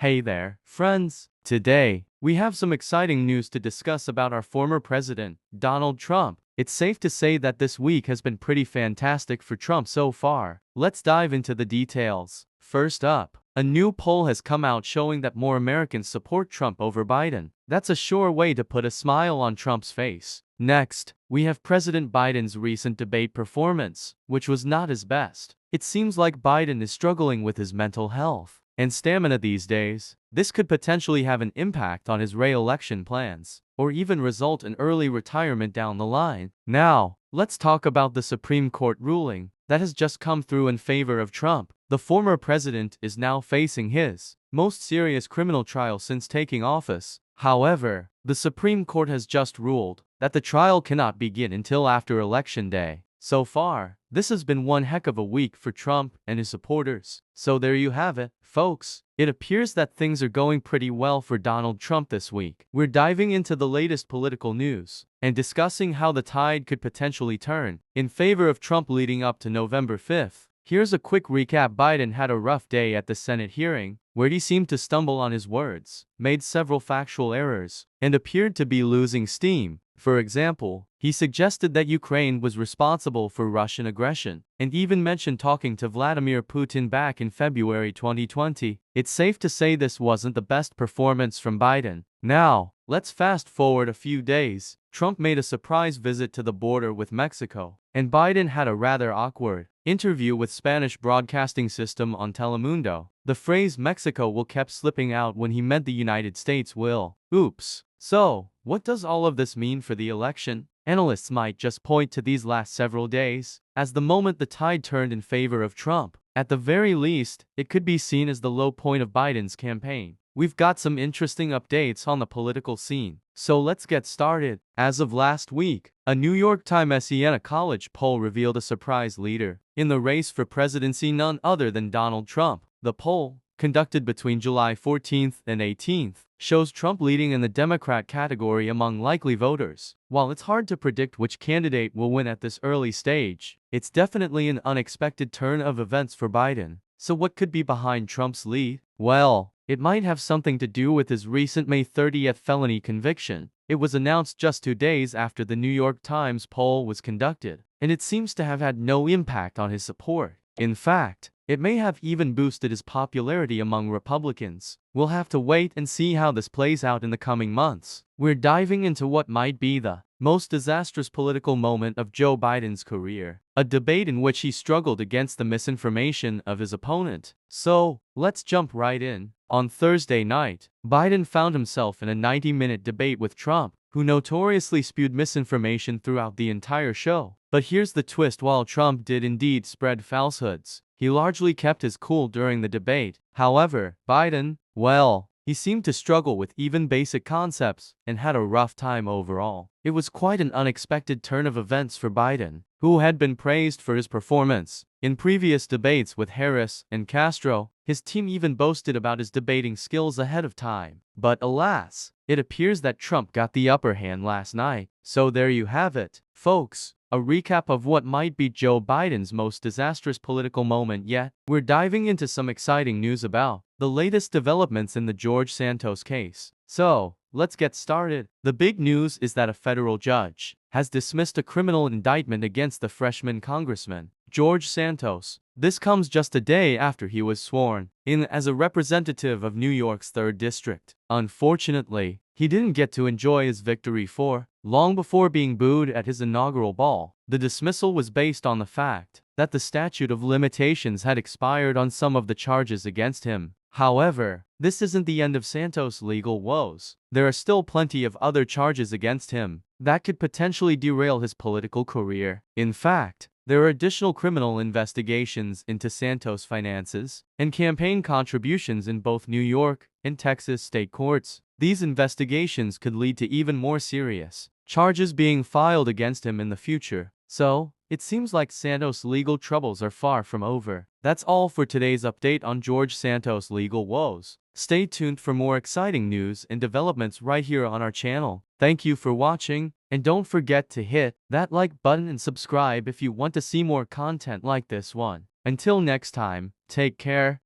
Hey there, friends! Today, we have some exciting news to discuss about our former president, Donald Trump. It's safe to say that this week has been pretty fantastic for Trump so far. Let's dive into the details. First up, a new poll has come out showing that more Americans support Trump over Biden. That's a sure way to put a smile on Trump's face. Next, we have President Biden's recent debate performance, which was not his best. It seems like Biden is struggling with his mental health and stamina these days. This could potentially have an impact on his re-election plans, or even result in early retirement down the line. Now, let's talk about the Supreme Court ruling that has just come through in favor of Trump. The former president is now facing his most serious criminal trial since taking office. However, the Supreme Court has just ruled that the trial cannot begin until after Election Day. So far, this has been one heck of a week for Trump and his supporters. So there you have it, folks. It appears that things are going pretty well for Donald Trump this week. We're diving into the latest political news and discussing how the tide could potentially turn in favor of Trump leading up to November 5th. Here's a quick recap. Biden had a rough day at the Senate hearing, where he seemed to stumble on his words, made several factual errors, and appeared to be losing steam. For example, he suggested that Ukraine was responsible for Russian aggression, and even mentioned talking to Vladimir Putin back in February 2020. It's safe to say this wasn't the best performance from Biden. Now, let's fast forward a few days. Trump made a surprise visit to the border with Mexico, and Biden had a rather awkward interview with Spanish broadcasting system on Telemundo. The phrase Mexico will kept slipping out when he meant the United States will. Oops. So, what does all of this mean for the election? Analysts might just point to these last several days as the moment the tide turned in favor of Trump. At the very least, it could be seen as the low point of Biden's campaign. We've got some interesting updates on the political scene, so let's get started. As of last week, a New York Times Siena College poll revealed a surprise leader in the race for presidency, none other than Donald Trump. The poll, conducted between July 14th and 18th, shows Trump leading in the Democrat category among likely voters. While it's hard to predict which candidate will win at this early stage, it's definitely an unexpected turn of events for Biden. So what could be behind Trump's lead? Well, it might have something to do with his recent May 30th felony conviction. It was announced just 2 days after the New York Times poll was conducted, and it seems to have had no impact on his support. In fact, it may have even boosted his popularity among Republicans. We'll have to wait and see how this plays out in the coming months. We're diving into what might be the most disastrous political moment of Joe Biden's career, a debate in which he struggled against the misinformation of his opponent. So, let's jump right in. On Thursday night, Biden found himself in a 90-minute debate with Trump, who notoriously spewed misinformation throughout the entire show. But here's the twist: while Trump did indeed spread falsehoods, he largely kept his cool during the debate. However, Biden, well, he seemed to struggle with even basic concepts and had a rough time overall. It was quite an unexpected turn of events for Biden, who had been praised for his performance in previous debates with Harris and Castro. His team even boasted about his debating skills ahead of time. But alas, it appears that Trump got the upper hand last night. So there you have it, folks. A recap of what might be Joe Biden's most disastrous political moment yet. We're diving into some exciting news about the latest developments in the George Santos case. So, let's get started. The big news is that a federal judge has dismissed a criminal indictment against the freshman congressman, George Santos. This comes just a day after he was sworn in as a representative of New York's 3rd District. Unfortunately, he didn't get to enjoy his victory for long before being booed at his inaugural ball. The dismissal was based on the fact that the statute of limitations had expired on some of the charges against him. However, this isn't the end of Santos' legal woes. There are still plenty of other charges against him that could potentially derail his political career. In fact, there are additional criminal investigations into Santos' finances and campaign contributions in both New York and Texas state courts. These investigations could lead to even more serious charges being filed against him in the future. So, it seems like Santos' legal troubles are far from over. That's all for today's update on George Santos' legal woes. Stay tuned for more exciting news and developments right here on our channel. Thank you for watching, and don't forget to hit that like button and subscribe if you want to see more content like this one. Until next time, take care.